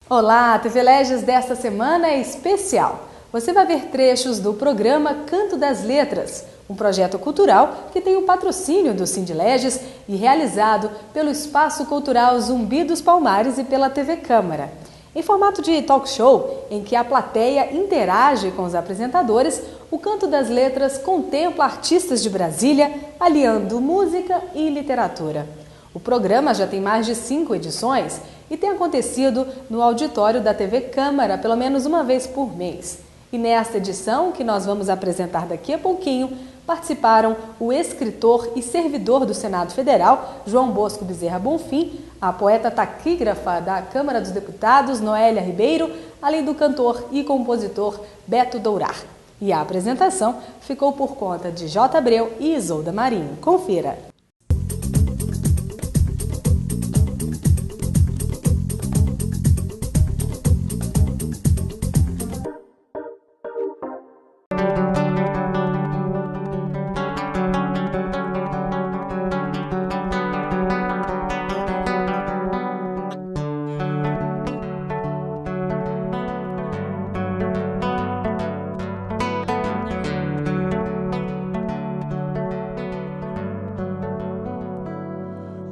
Olá, a TV Leges desta semana é especial. Você vai ver trechos do programa Canto das Letras, um projeto cultural que tem o patrocínio do Cindy Leges e realizado pelo Espaço Cultural Zumbi dos Palmares e pela TV Câmara. Em formato de talk show, em que a plateia interage com os apresentadores, o Canto das Letras contempla artistas de Brasília, aliando música e literatura. O programa já tem mais de 5 edições e tem acontecido no auditório da TV Câmara pelo menos uma vez por mês. E nesta edição, que nós vamos apresentar daqui a pouquinho, participaram o escritor e servidor do Senado Federal, João Bosco Bezerra Bonfim, a poeta taquígrafa da Câmara dos Deputados, Noélia Ribeiro, além do cantor e compositor Beto Dourar. E a apresentação ficou por conta de J. Abreu e Isolda Marinho. Confira!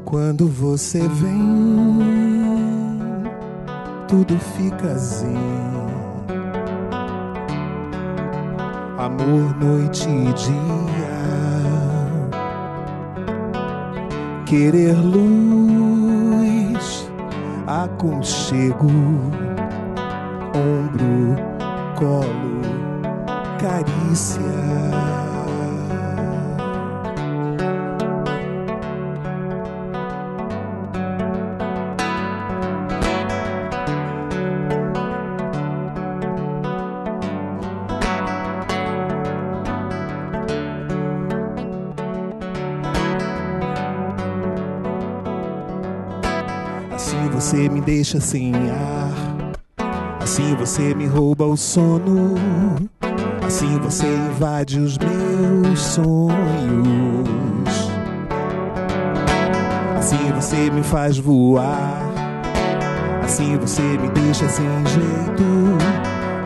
Quando você vem, tudo fica zen. Amor, noite e dia. Querer luz, aconchego. Ombro, colo, carícia. Assim você me deixa sem ar, assim você me rouba o sono, assim você invade os meus sonhos, assim você me faz voar, assim você me deixa sem jeito,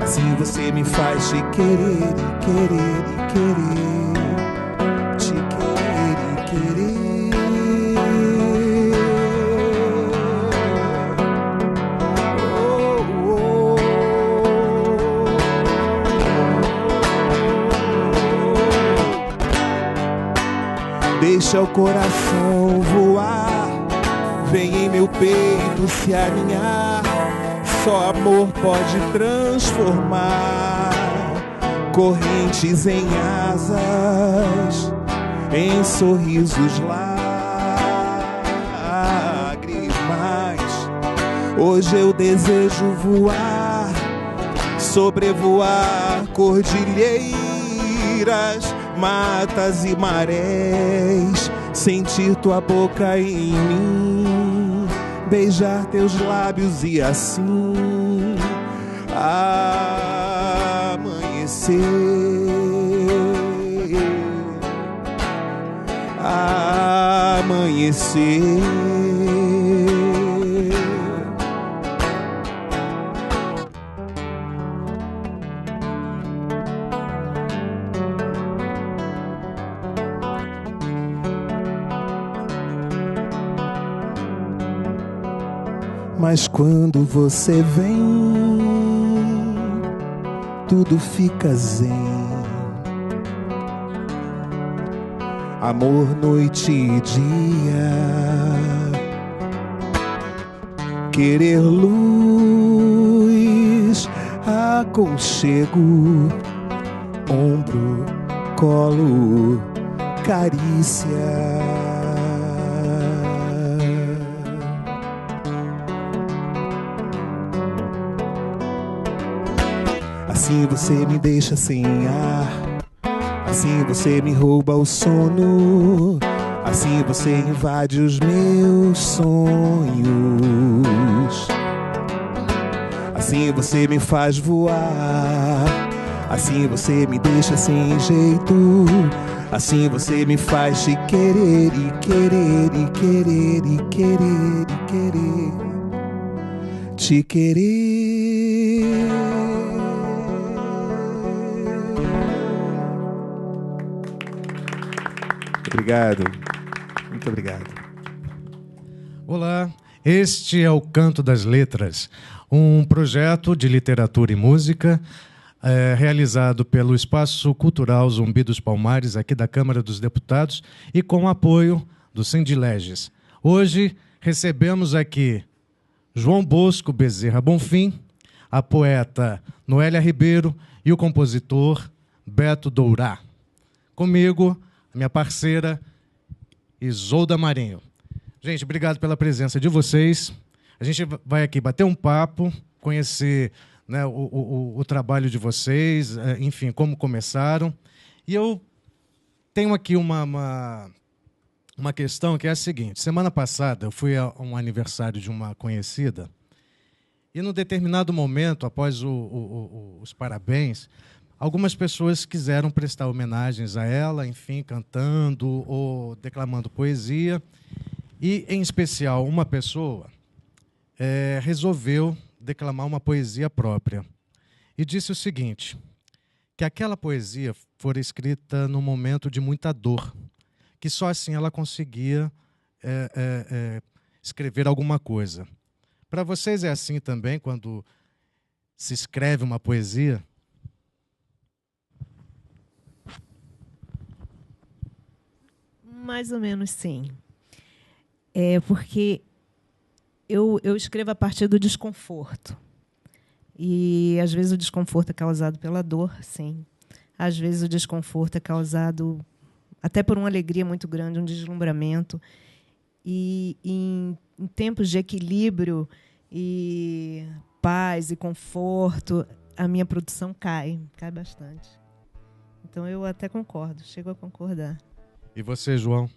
assim você me faz te querer e querer e querer, te querer e querer. Deixa o coração voar, vem em meu peito se alinhar. Só amor pode transformar correntes em asas, em sorrisos lágrimas. Hoje eu desejo voar, sobrevoar cordilheiras, matas e marés, sentir tua boca em mim, beijar teus lábios e assim amanhecer, amanhecer. Mas quando você vem, tudo fica zen. Amor, noite e dia. Querer luz, aconchego. Ombro, colo, carícia. Assim você me deixa sem ar, assim você me rouba o sono, assim você invade os meus sonhos, assim você me faz voar, assim você me deixa sem jeito, assim você me faz te querer e querer e querer e querer e querer. te querer. Obrigado. Muito obrigado. Olá, este é o Canto das Letras, um projeto de literatura e música realizado pelo Espaço Cultural Zumbi dos Palmares, aqui da Câmara dos Deputados, e com o apoio do Sindileges. Hoje recebemos aqui João Bosco Bezerra Bonfim, a poeta Noélia Ribeiro e o compositor Beto Dourá. Comigo, a minha parceira Isolda Marinho. Gente, obrigado pela presença de vocês. A gente vai aqui bater um papo, conhecer, né, o trabalho de vocês, enfim, como começaram. E eu tenho aqui uma questão que é a seguinte. Semana passada eu fui a um aniversário de uma conhecida e, num determinado momento, após os parabéns, algumas pessoas quiseram prestar homenagens a ela, enfim, cantando ou declamando poesia. E, em especial, uma pessoa resolveu declamar uma poesia própria. E disse o seguinte, que aquela poesia fora escrita num momento de muita dor, que só assim ela conseguia escrever alguma coisa. Para vocês é assim também, quando se escreve uma poesia? Mais ou menos, sim. Porque eu escrevo a partir do desconforto. E, às vezes, o desconforto é causado pela dor, sim. Às vezes, o desconforto é causado até por uma alegria muito grande, um deslumbramento. E, em tempos de equilíbrio e paz e conforto, a minha produção cai bastante. Então, eu até concordo, chego a concordar. E você, João?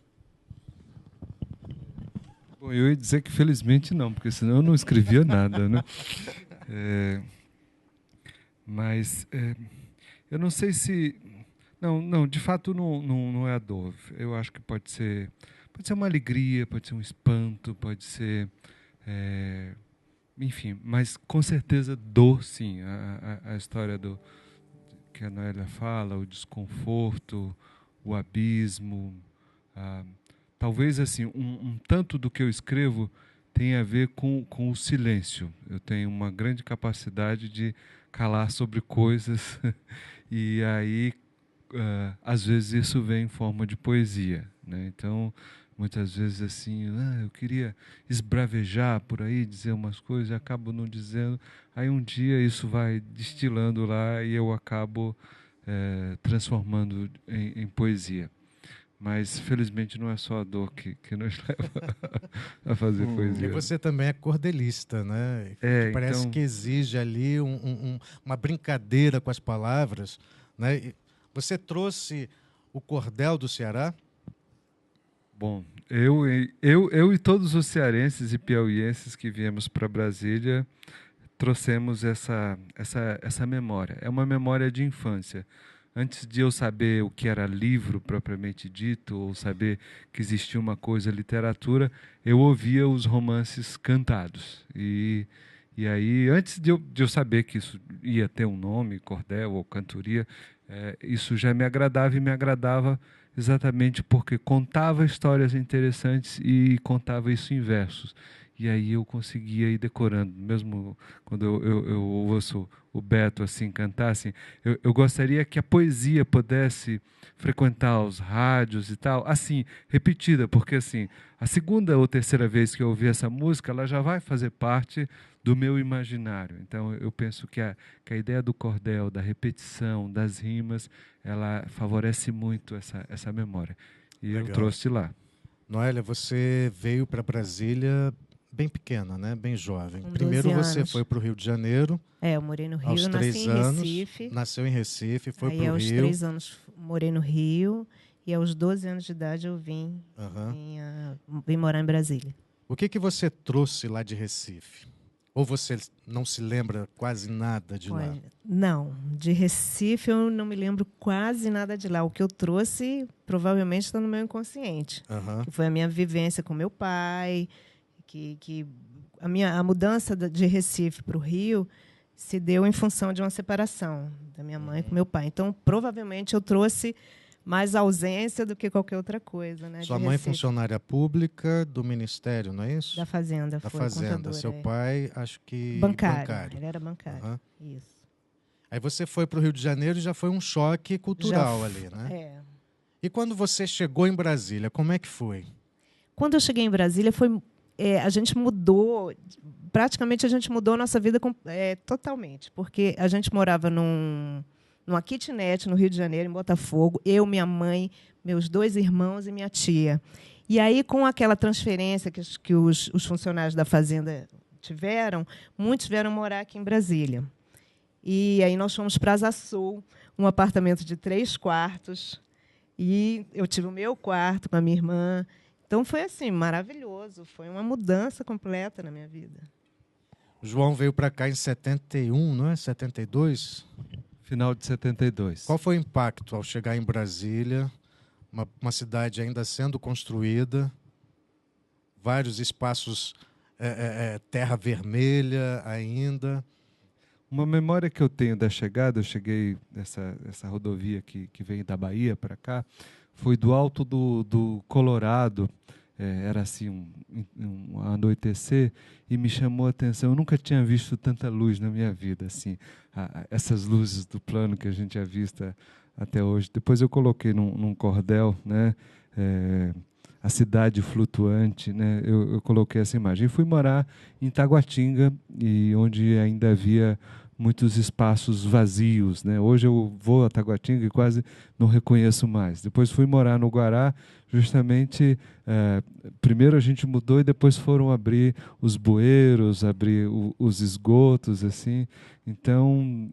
Bom, eu ia dizer que felizmente não, porque senão eu não escrevia nada, né? Mas eu não sei se... Não, de fato não é a dor. Eu acho que pode ser uma alegria, pode ser um espanto, pode ser... enfim, mas com certeza dor, sim. A história que a Noélia fala, o desconforto, o abismo... talvez assim um tanto do que eu escrevo tenha a ver com o silêncio. Eu tenho uma grande capacidade de calar sobre coisas e aí às vezes isso vem em forma de poesia, né? Então muitas vezes assim, eu queria esbravejar por aí, dizer umas coisas e acabo não dizendo. Aí um dia isso vai destilando lá e eu acabo transformando em poesia. Mas, felizmente, não é só a dor que nos leva a fazer poesia. E você também é cordelista, né? Parece que exige ali uma brincadeira com as palavras, né? Você trouxe o cordel do Ceará? Bom, eu e todos os cearenses e piauienses que viemos para Brasília trouxemos essa memória. É uma memória de infância. Antes de eu saber o que era livro propriamente dito, ou saber que existia uma coisa literatura, eu ouvia os romances cantados. E aí, antes de eu saber que isso ia ter um nome, cordel ou cantoria, isso já me agradava e me agradava exatamente porque contava histórias interessantes e contava isso em versos. E aí eu conseguia ir decorando, mesmo quando eu ouço o Beto assim cantar, assim, eu gostaria que a poesia pudesse frequentar os rádios e tal, assim, repetida, porque assim, a segunda ou terceira vez que eu ouvir essa música, ela já vai fazer parte do meu imaginário. Então eu penso que a ideia do cordel, da repetição, das rimas, ela favorece muito essa memória. E Legal. Eu trouxe lá. Noélia, você veio para Brasília bem pequena, né? Bem jovem. Com Primeiro 12 você anos. foi para o Rio de Janeiro. Eu morei no Rio, aos 3 nasci anos, em Recife. Nasceu em Recife, foi para o Aos Rio. 3 anos morei no Rio e aos 12 anos de idade eu vim morar em Brasília. O que você trouxe lá de Recife? Ou você não se lembra quase nada de lá? Não, de Recife eu não me lembro quase nada de lá. O que eu trouxe provavelmente está no meu inconsciente. Que foi a minha vivência com meu pai, que a mudança de Recife para o Rio se deu em função de uma separação da minha mãe com meu pai. Então, provavelmente, eu trouxe mais ausência do que qualquer outra coisa, né? Sua mãe funcionária pública do Ministério, não é isso? Da Fazenda. Da foi Fazenda. contadora, Seu pai, acho que bancário. Ele era bancário. Uhum. Isso. Aí você foi para o Rio de Janeiro e já foi um choque cultural ali, né? É. E quando você chegou em Brasília, como é que foi? Quando eu cheguei em Brasília, a gente mudou, praticamente a gente mudou a nossa vida totalmente, porque a gente morava numa kitnet no Rio de Janeiro, em Botafogo, eu, minha mãe, meus 2 irmãos e minha tia. E aí, com aquela transferência que os funcionários da Fazenda tiveram, muitos vieram morar aqui em Brasília. E aí nós fomos para Asa Sul, um apartamento de 3 quartos, e eu tive o meu quarto com a minha irmã. Então, foi assim, maravilhoso. Foi uma mudança completa na minha vida. O João veio para cá em 71, não é? 72? Final de 72. Qual foi o impacto ao chegar em Brasília, uma cidade ainda sendo construída, vários espaços, terra vermelha ainda? Uma memória que eu tenho da chegada, eu cheguei nessa rodovia que veio da Bahia para cá, foi do alto do Colorado, era assim um anoitecer, e me chamou a atenção. Eu nunca tinha visto tanta luz na minha vida, assim, essas luzes do plano que a gente já visto até hoje. Depois eu coloquei num cordel, né, a cidade flutuante, né, eu coloquei essa imagem. E fui morar em Taguatinga, e onde ainda havia muitos espaços vazios, né? Hoje eu vou a Taguatinga e quase não reconheço mais. Depois fui morar no Guará, justamente, primeiro a gente mudou e depois foram abrir os bueiros, abrir os esgotos, assim. Então,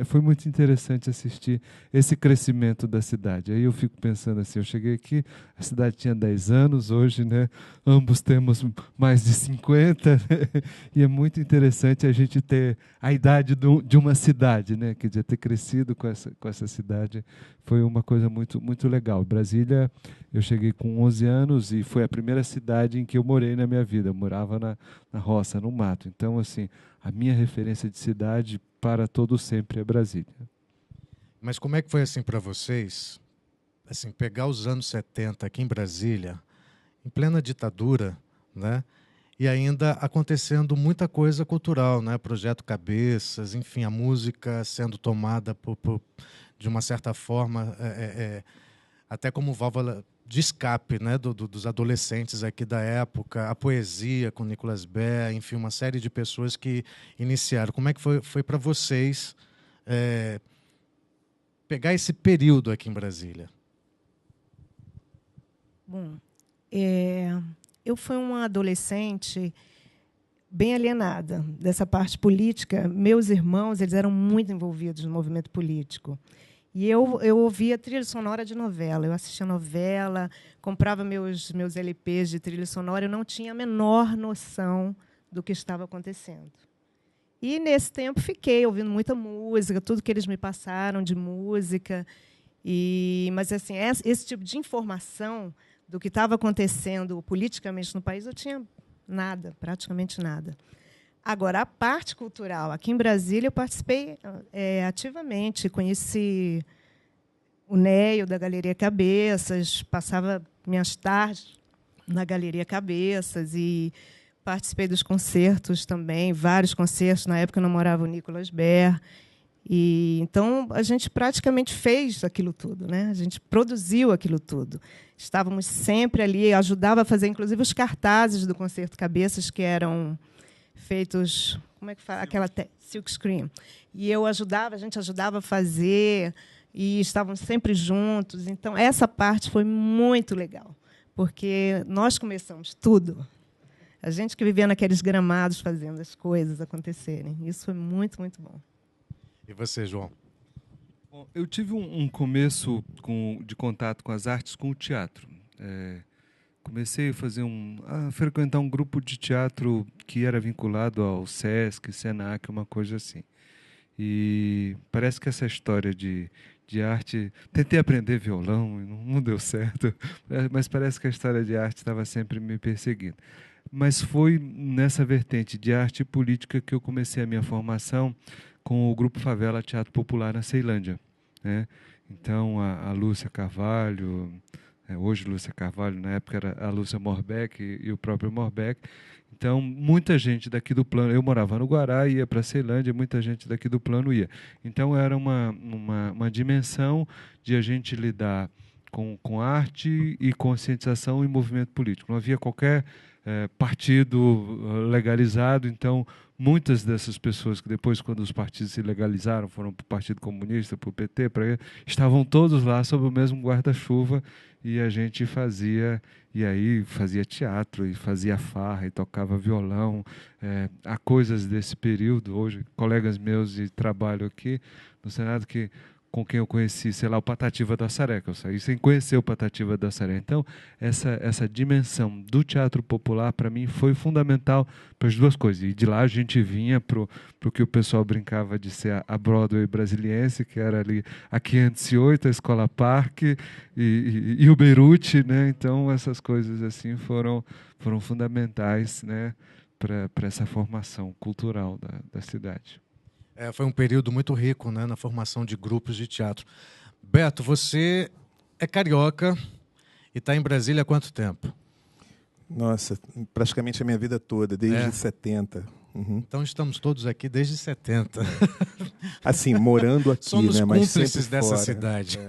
foi muito interessante assistir esse crescimento da cidade. Aí eu fico pensando assim, eu cheguei aqui, a cidade tinha 10 anos, hoje, né, ambos temos mais de 50, né? E é muito interessante a gente ter a idade de uma cidade, né? Quer dizer, ter crescido com essa cidade foi uma coisa muito, muito legal. Brasília, eu cheguei com 11 anos e foi a primeira cidade em que eu morei na minha vida. Eu morava na roça, no mato. Então, assim, a minha referência de cidade para todo sempre é Brasília. Mas como é que foi assim para vocês, assim, pegar os anos 70 aqui em Brasília, em plena ditadura, né? E ainda acontecendo muita coisa cultural, né? Projeto Cabeças, enfim, a música sendo tomada de uma certa forma, até como válvula de escape, né? Dos adolescentes aqui da época, a poesia com Nicolas Berr, enfim, uma série de pessoas que iniciaram. Como é que foi para vocês pegar esse período aqui em Brasília? Bom, eu fui uma adolescente bem alienada dessa parte política. Meus irmãos, eles eram muito envolvidos no movimento político. E eu ouvia trilha sonora de novela. Eu assistia novela, comprava meus LPs de trilha sonora. Eu não tinha a menor noção do que estava acontecendo. E, nesse tempo, fiquei ouvindo muita música, tudo que eles me passaram de música. Mas, assim, esse tipo de informação do que estava acontecendo politicamente no país, eu tinha nada, praticamente nada. Agora, a parte cultural, aqui em Brasília, eu participei ativamente, conheci o Neio, da Galeria Cabeças, passava minhas tardes na Galeria Cabeças e participei dos concertos também, vários concertos. Na época, eu namorava o Nicolas Berr. Então, a gente praticamente fez aquilo tudo, né? A gente produziu aquilo tudo. Estávamos sempre ali, ajudava a fazer, inclusive, os cartazes do Concerto Cabeças, que eram feitos, como é que fala? Aquela silk screen. E a gente ajudava a fazer, e estávamos sempre juntos. Então, essa parte foi muito legal, porque nós começamos tudo. A gente que vivia naqueles gramados fazendo as coisas acontecerem. Isso foi muito, muito bom. E você, João? Bom, eu tive um começo de contato com as artes com o teatro. Comecei a frequentar um grupo de teatro que era vinculado ao SESC, SENAC, uma coisa assim. E parece que essa história de arte... Tentei aprender violão e não deu certo, mas parece que a história de arte estava sempre me perseguindo. mas foi nessa vertente de arte e política que eu comecei a minha formação com o Grupo Favela Teatro Popular na Ceilândia, né? Então, a Lúcia Carvalho, hoje Lúcia Carvalho, na época era a Lúcia Morbeck e o próprio Morbeck. Então, muita gente daqui do plano, eu morava no Guará, ia para a Ceilândia, muita gente daqui do plano ia. Então, era uma dimensão de a gente lidar com arte e conscientização e movimento político. Não havia qualquer partido legalizado, então muitas dessas pessoas que depois, quando os partidos se legalizaram, foram para o Partido Comunista, para o PT, estavam todos lá sob o mesmo guarda-chuva, e a gente fazia teatro, e fazia farra, e tocava violão. Há coisas desse período, hoje, colegas meus de trabalho aqui no Senado, com quem eu conheci, sei lá, o Patativa do Assaré, que eu saí sem conhecer o Patativa do Assaré. Então, essa dimensão do teatro popular, para mim, foi fundamental para as duas coisas. E de lá a gente vinha para o que o pessoal brincava de ser a Broadway brasiliense, que era ali a 508, a Escola Parque e o Beirute, né? Então, essas coisas assim foram fundamentais, né, para essa formação cultural da cidade. Foi um período muito rico, né, na formação de grupos de teatro. Beto, você é carioca e está em Brasília há quanto tempo? Nossa, praticamente a minha vida toda, desde 70. Uhum. Então estamos todos aqui desde 70. Assim, morando aqui, somos né, mas cúmplices sempre dessa fora. Cidade.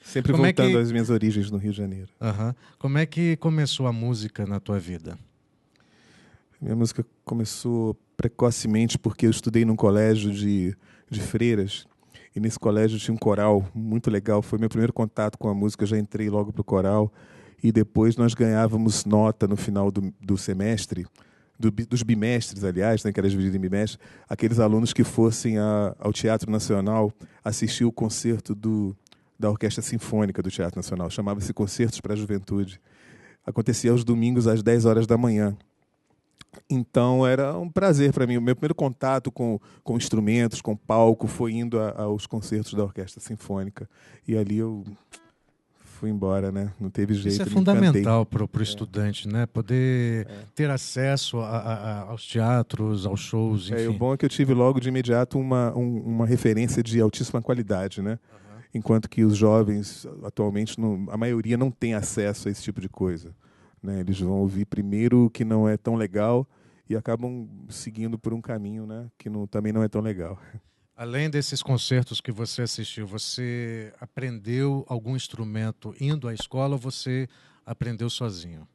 Sempre voltando às minhas origens no Rio de Janeiro. Como é que começou a música na tua vida? Minha música começou precocemente porque eu estudei num colégio de freiras, e nesse colégio tinha um coral muito legal. Foi meu primeiro contato com a música, eu já entrei logo para o coral, e depois nós ganhávamos nota no final do semestre, dos bimestres, aliás, né, que era dividido em bimestre, aqueles alunos que fossem ao Teatro Nacional assistir o concerto da Orquestra Sinfônica do Teatro Nacional. Chamava-se Concertos para a Juventude. Acontecia aos domingos às 10 horas da manhã. Então, era um prazer para mim. O meu primeiro contato com instrumentos, com palco, foi indo aos concertos da Orquestra Sinfônica. E ali eu fui embora, né? Não teve jeito. Isso é fundamental para o estudante, né? Poder ter acesso aos teatros, aos shows, enfim. O bom é que eu tive logo de imediato uma referência de altíssima qualidade, né? Enquanto que os jovens, atualmente, a maioria não tem acesso a esse tipo de coisa. Né? Eles vão ouvir primeiro o que não é tão legal e acabam seguindo por um caminho, né, que também não é tão legal. Além desses concertos que você assistiu, você aprendeu algum instrumento indo à escola ou você aprendeu sozinho?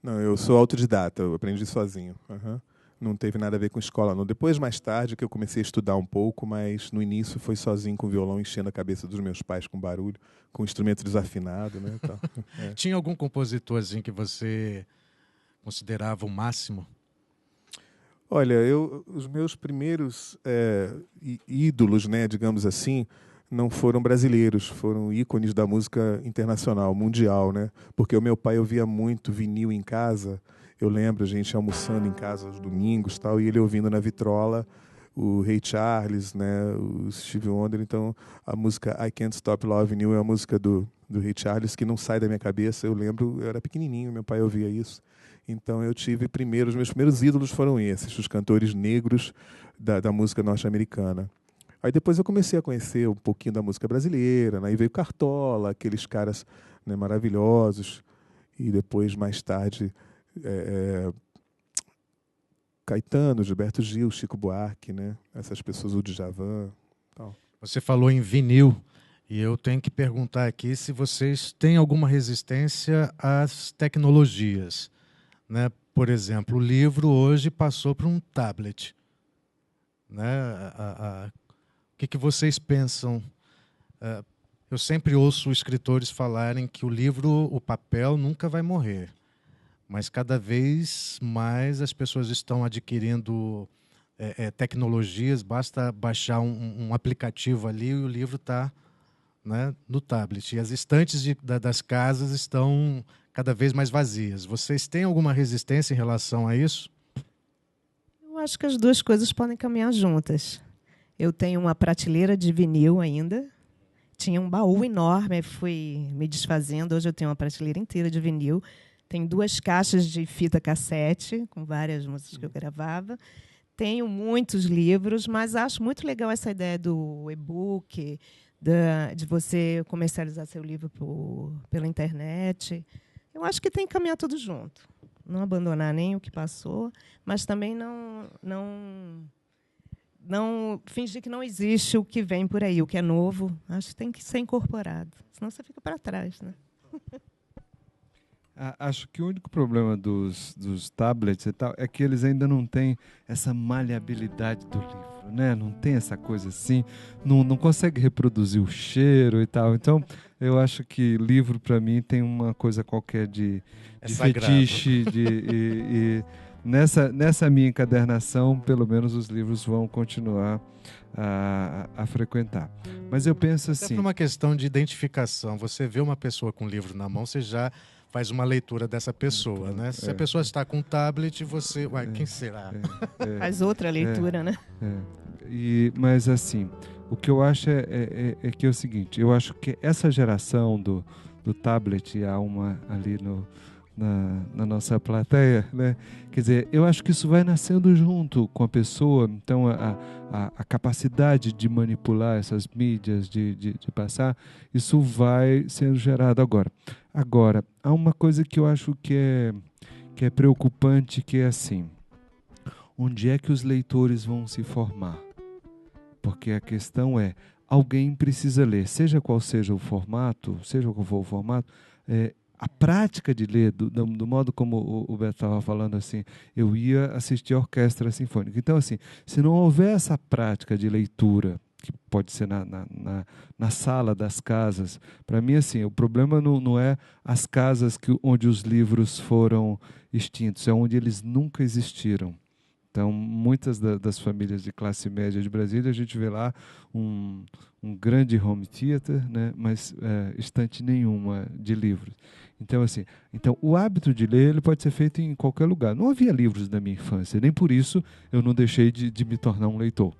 Não, eu sou autodidata, eu aprendi sozinho. Não teve nada a ver com escola, não. Depois, mais tarde, que eu comecei a estudar um pouco, mas no início foi sozinho com o violão, enchendo a cabeça dos meus pais com barulho, com instrumento desafinado, né? Então, Tinha algum compositor assim que você considerava o máximo? Olha, os meus primeiros ídolos, né, digamos assim, não foram brasileiros, foram ícones da música internacional, mundial, né? Porque o meu pai ouvia muito vinil em casa. Eu lembro a gente almoçando em casa aos domingos, tal, e ele ouvindo na vitrola o Ray Charles, né, o Stevie Wonder. Então, a música I Can't Stop Loving You é a música do Ray Charles que não sai da minha cabeça. Eu lembro, eu era pequenininho, meu pai ouvia isso. Então, eu tive os meus primeiros ídolos foram esses, os cantores negros da música norte-americana. Aí depois eu comecei a conhecer um pouquinho da música brasileira, né? Aí veio Cartola, aqueles caras, né, maravilhosos, e depois, mais tarde, Caetano, Gilberto Gil, Chico Buarque, né? Essas pessoas, o Djavan, tal. Você falou em vinil, e eu tenho que perguntar aqui se vocês têm alguma resistência às tecnologias, né? Por exemplo, o livro hoje passou para um tablet, né? O que vocês pensam? Eu sempre ouço escritores falarem que o livro, o papel, nunca vai morrer. Mas cada vez mais as pessoas estão adquirindo tecnologias, basta baixar um aplicativo ali e o livro está, né, no tablet. E as estantes das casas estão cada vez mais vazias. Vocês têm alguma resistência em relação a isso? Eu acho que as duas coisas podem caminhar juntas. Eu tenho uma prateleira de vinil ainda. Tinha um baú enorme, fui me desfazendo. Hoje eu tenho uma prateleira inteira de vinil. Tenho 2 caixas de fita cassete, com várias músicas que eu gravava. Tenho muitos livros, mas acho muito legal essa ideia do e-book, de você comercializar seu livro pela internet. Eu acho que tem que caminhar tudo junto. Não abandonar nem o que passou, mas também não fingir que não existe o que vem por aí, o que é novo. Acho que tem que ser incorporado, senão você fica para trás, né? Acho que o único problema dos tablets e tal é que eles ainda não têm essa maleabilidade do livro, né? Não tem essa coisa assim, não consegue reproduzir o cheiro e tal. Então, eu acho que livro, para mim, tem uma coisa qualquer de fetiche. E nessa minha encadernação, pelo menos os livros vão continuar a frequentar. Mas eu penso assim... Até por uma questão de identificação. Você vê uma pessoa com um livro na mão, você já faz uma leitura dessa pessoa, né? Se a pessoa está com um tablet, você... Uai, quem será? Faz outra leitura, né? Mas, assim, o que eu acho é que é o seguinte, eu acho que essa geração do tablet, há uma ali na nossa plateia, né? Quer dizer, eu acho que isso vai nascendo junto com a pessoa, então a capacidade de manipular essas mídias, de passar, isso vai sendo gerado agora. Agora, há uma coisa que eu acho que é preocupante, que é assim, onde é que os leitores vão se formar? Porque a questão é, alguém precisa ler, seja qual seja o formato, seja qual for o formato, a prática de ler, do modo como o Beto estava falando, assim, eu ia assistir a orquestra sinfônica. Então, assim, se não houver essa prática de leitura, que pode ser na sala das casas, para mim, assim, o problema não é as casas onde os livros foram extintos, é onde eles nunca existiram. Então, muitas das famílias de classe média de Brasília, a gente vê lá um grande home theater, né, mas estante nenhuma de livros. Então, assim, o hábito de ler ele pode ser feito em qualquer lugar. Não havia livros na minha infância, nem por isso eu não deixei de me tornar um leitor.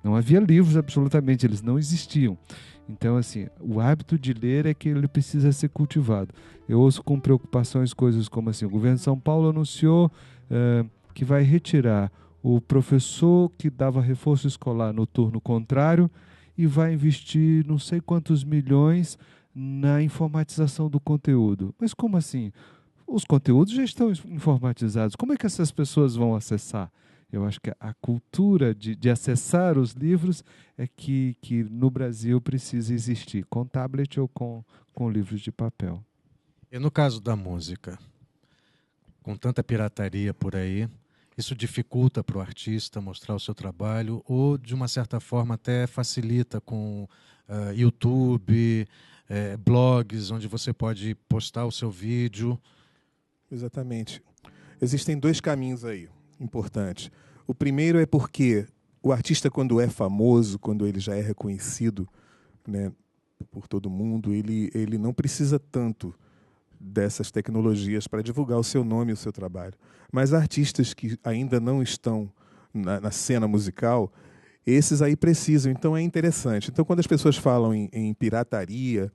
Não havia livros absolutamente, eles não existiam. Então, assim, o hábito de ler é que ele precisa ser cultivado. Eu ouço com preocupações coisas como assim, o governo de São Paulo anunciou que vai retirar o professor que dava reforço escolar no turno contrário e vai investir não sei quantos milhões na informatização do conteúdo. Mas como assim? Os conteúdos já estão informatizados. Como é que essas pessoas vão acessar? Eu acho que a cultura de acessar os livros é que no Brasil precisa existir, com tablet ou com livros de papel. E no caso da música, com tanta pirataria por aí, isso dificulta para o artista mostrar o seu trabalho ou, de uma certa forma, até facilita com YouTube, blogs, onde você pode postar o seu vídeo? Exatamente. Existem 2 caminhos aí importantes. O primeiro é porque o artista, quando é famoso, quando ele já é reconhecido, né, por todo mundo, ele não precisa tanto dessas tecnologias para divulgar o seu nome e o seu trabalho. Mas artistas que ainda não estão na cena musical, esses aí precisam. Então é interessante. Então, quando as pessoas falam em pirataria,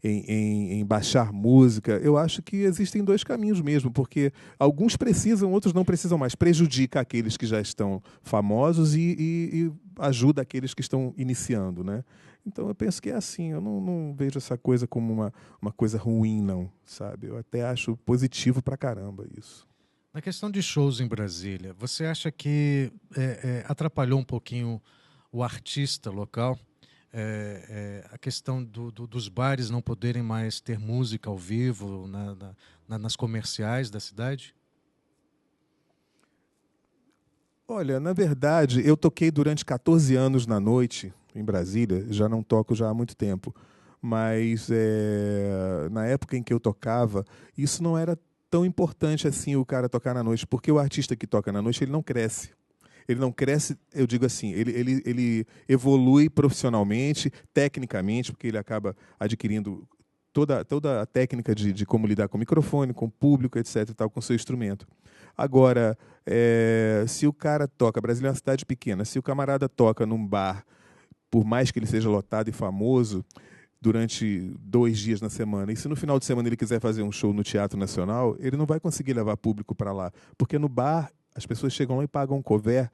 em baixar música, eu acho que existem 2 caminhos mesmo, porque alguns precisam, outros não precisam mais. Prejudica aqueles que já estão famosos e ajuda aqueles que estão iniciando, né? Então eu penso que é assim, eu não vejo essa coisa como uma coisa ruim, não, sabe? Eu até acho positivo pra caramba isso. Na questão de shows em Brasília, você acha que atrapalhou um pouquinho o artista local? A questão dos bares não poderem mais ter música ao vivo nas comerciais da cidade? Olha, na verdade, eu toquei durante 14 anos na noite em Brasília, já não toco já há muito tempo, mas na época em que eu tocava, isso não era tão importante assim, o cara tocar na noite, porque o artista que toca na noite, ele não cresce. Ele não cresce, eu digo assim, ele evolui profissionalmente, tecnicamente, porque ele acaba adquirindo toda a técnica de como lidar com o microfone, com o público, etc., e tal, com o seu instrumento. Agora, se o cara toca, Brasília é uma cidade pequena, se o camarada toca num bar, por mais que ele seja lotado e famoso, durante 2 dias na semana. E se no final de semana ele quiser fazer um show no Teatro Nacional, ele não vai conseguir levar público para lá. Porque no bar, as pessoas chegam lá e pagam um couvert,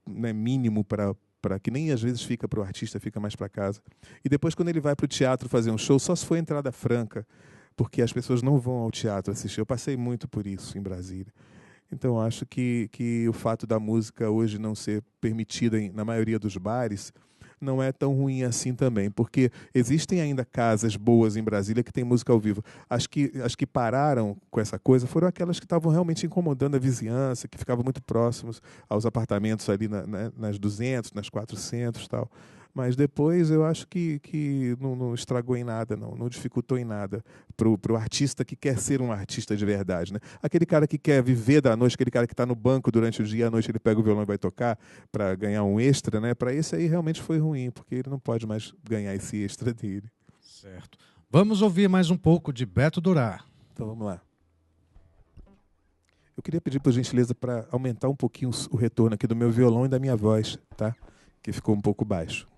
né, mínimo para que nem às vezes fica para o artista, fica mais para casa. E depois, quando ele vai para o teatro fazer um show, só se for entrada franca, porque as pessoas não vão ao teatro assistir. Eu passei muito por isso em Brasília. Então, eu acho que o fato da música hoje não ser permitida na maioria dos bares não é tão ruim assim também, porque existem ainda casas boas em Brasília que têm música ao vivo. As que pararam com essa coisa foram aquelas que estavam realmente incomodando a vizinhança, que ficavam muito próximos aos apartamentos ali nas 200, nas 400 e tal. Mas depois eu acho que não estragou em nada, não dificultou em nada para o artista que quer ser um artista de verdade, né? Aquele cara que quer viver da noite, aquele cara que está no banco durante o dia, à noite ele pega o violão e vai tocar para ganhar um extra, né? Para esse aí realmente foi ruim, porque ele não pode mais ganhar esse extra dele. Certo. Vamos ouvir mais um pouco de Beto Durá. Então vamos lá. Eu queria pedir, por gentileza, para aumentar um pouquinho o retorno aqui do meu violão e da minha voz, tá? Que ficou um pouco baixo.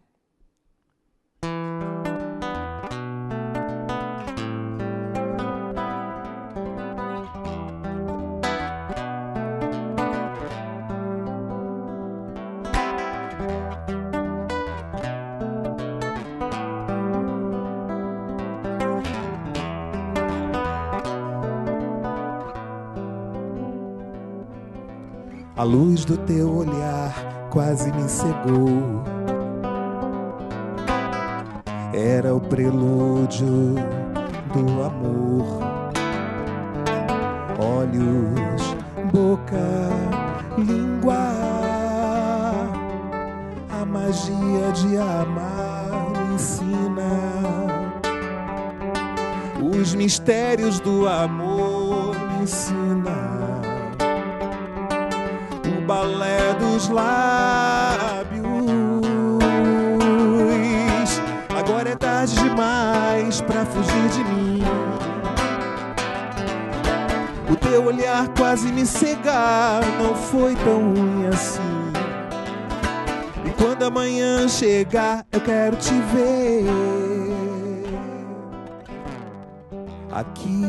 A luz do teu olhar quase me cegou. Era o prelúdio do amor. Olhos, boca, língua, a magia de amar me ensina. Os mistérios do amor me ensina. O balé dos lábios. Agora é tarde demais pra fugir de mim. O teu olhar quase me cegar, não foi tão ruim assim. E quando amanhã chegar, eu quero te ver aqui.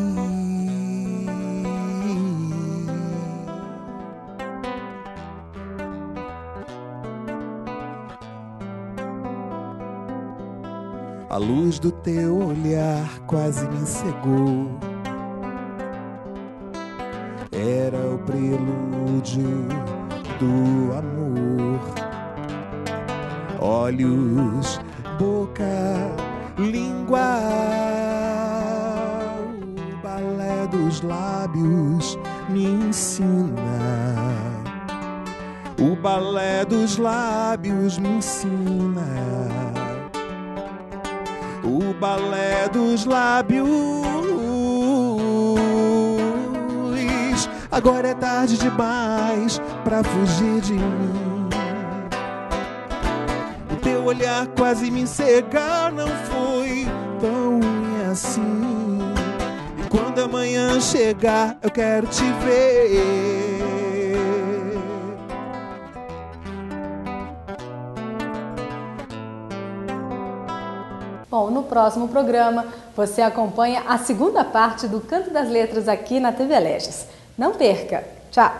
A luz do teu olhar quase me cegou. Era o prelúdio do amor. Olhos, boca, língua, o balé dos lábios me ensina. O balé dos lábios me ensina. O balé dos lábios. Agora é tarde demais pra fugir de mim. O teu olhar quase me cegar, não foi tão ruim assim. E quando amanhã chegar, eu quero te ver. Bom, no próximo programa você acompanha a segunda parte do Canto das Letras aqui na TV Leges. Não perca! Tchau!